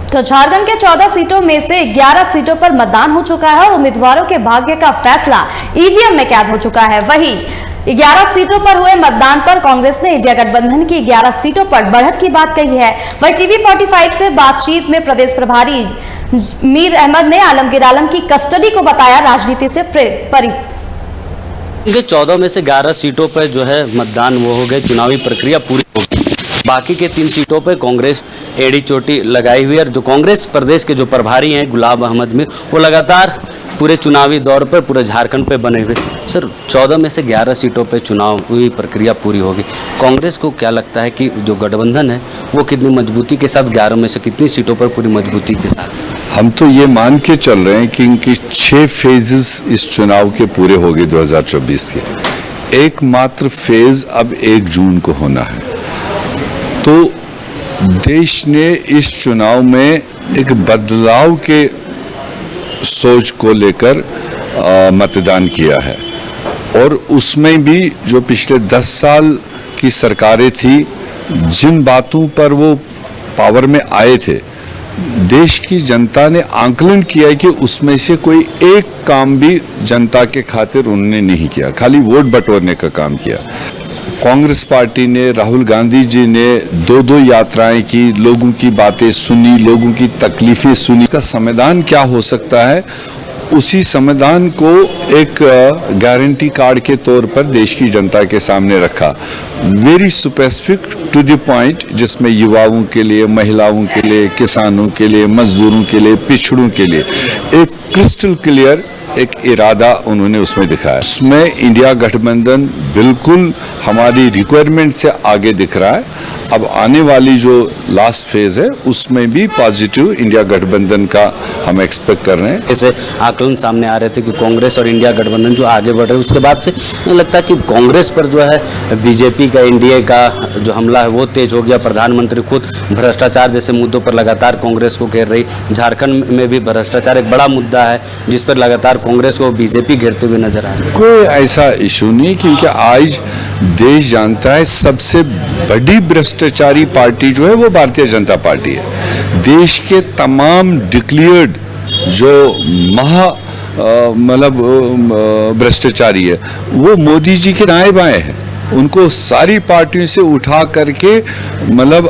तो झारखंड के 14 सीटों में से 11 सीटों पर मतदान हो चुका है और उम्मीदवारों के भाग्य का फैसला ईवीएम में कैद हो चुका है। वहीं 11 सीटों पर हुए मतदान पर कांग्रेस ने इंडिया गठबंधन की 11 सीटों पर बढ़त की बात कही है। वहीं टीवी 45 से बातचीत में प्रदेश प्रभारी मीर अहमद ने आलमगीर आलम की कस्टडी को बताया राजनीति से प्रेरित। 14 में से 11 सीटों पर जो है मतदान वो हो गए, चुनावी प्रक्रिया पूरी हो गई। बाकी के 3 सीटों पर कांग्रेस एड़ी चोटी लगाई हुई है और जो कांग्रेस प्रदेश के जो प्रभारी हैं गुलाब अहमद मीर, वो लगातार पूरे चुनावी दौर पर पूरे झारखंड पे बने हुए। सर, 14 में से 11 सीटों पे चुनाव हुई प्रक्रिया पूरी होगी। कांग्रेस को क्या लगता है कि जो गठबंधन है वो कितनी मजबूती के साथ 11 में से कितनी सीटों पर पूरी मजबूती के साथ? हम तो ये मान के चल रहे हैं कि इनकी 6 फेजेस इस चुनाव के पूरे हो गए 2024 के। एकमात्र फेज अब 1 जून को होना है। तो देश ने इस चुनाव में एक बदलाव के सोच को लेकर मतदान किया है और उसमें भी जो पिछले 10 साल की सरकारें थी, जिन बातों पर वो पावर में आए थे, देश की जनता ने आंकलन किया कि उसमें से कोई एक काम भी जनता के खातिर उन्होंने नहीं किया, खाली वोट बटोरने का काम किया। कांग्रेस पार्टी ने, राहुल गांधी जी ने 2-2 यात्राएं की, लोगों की बातें सुनी, लोगों की तकलीफें सुनी। इसका समाधान क्या हो सकता है, उसी समाधान को एक गारंटी कार्ड के तौर पर देश की जनता के सामने रखा। Very specific to the point, जिसमें युवाओं के लिए, महिलाओं के लिए, किसानों के लिए, मजदूरों के लिए, पिछड़ों के लिए एक क्रिस्टल क्लियर एक इरादा उन्होंने उसमें दिखाया। उसमें इंडिया गठबंधन बिल्कुल हमारी रिक्वायरमेंट से आगे दिख रहा है। अब आने वाली जो लास्ट फेज है उसमें भी पॉजिटिव इंडिया गठबंधन का हम एक्सपेक्ट कर रहे हैं। ऐसे आकलन सामने आ रहे थे कि कांग्रेस और इंडिया गठबंधन जो आगे बढ़ रहे हैं, उसके बाद से मुझे लगता है कि कांग्रेस पर जो है बीजेपी का, एनडीए का जो हमला है वो तेज हो गया। प्रधानमंत्री खुद भ्रष्टाचार जैसे मुद्दों पर लगातार कांग्रेस को घेर रही। झारखंड में भी भ्रष्टाचार एक बड़ा मुद्दा है जिस पर लगातार कांग्रेस को बीजेपी घेरते हुए नजर आ रही है। कोई ऐसा इशू नहीं, क्योंकि आज देश जानता है सबसे बड़ी भ्रष्टाचारी पार्टी जो है वो भारतीय जनता पार्टी है। देश के तमाम डिक्लेयर्ड जो भ्रष्टाचारी है वो मोदी जी के दाएं बाएं हैं। उनको सारी पार्टियों से उठा करके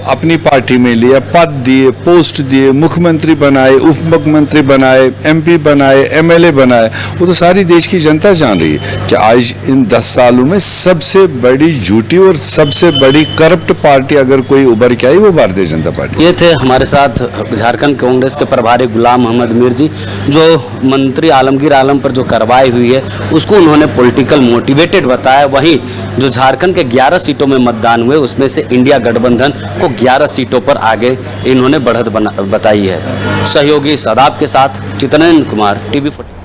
अपनी पार्टी में लिया, पद दिए, पोस्ट दिए, मुख्यमंत्री बनाए, उप मुख्यमंत्री बनाए, एमपी बनाए, एमएलए बनाए। वो तो सारी देश की जनता जान रही है कि आज इन 10 सालों में सबसे बड़ी झूठी और सबसे बड़ी करप्ट पार्टी अगर कोई उभर के आई वो भारतीय जनता पार्टी। ये थे हमारे साथ झारखंड कांग्रेस के प्रभारी गुलाम अहमद मीर जी, जो मंत्री आलमगीर आलम पर जो कार्रवाई हुई है उसको उन्होंने पॉलिटिकल मोटिवेटेड बताया। वहीं जो झारखंड के 11 सीटों में मतदान हुए उसमें से इंडिया गठबंधन को 11 सीटों पर आगे इन्होंने बढ़त बताई है। सहयोगी सदाब के साथ चितरंजन कुमार, टीवी 40।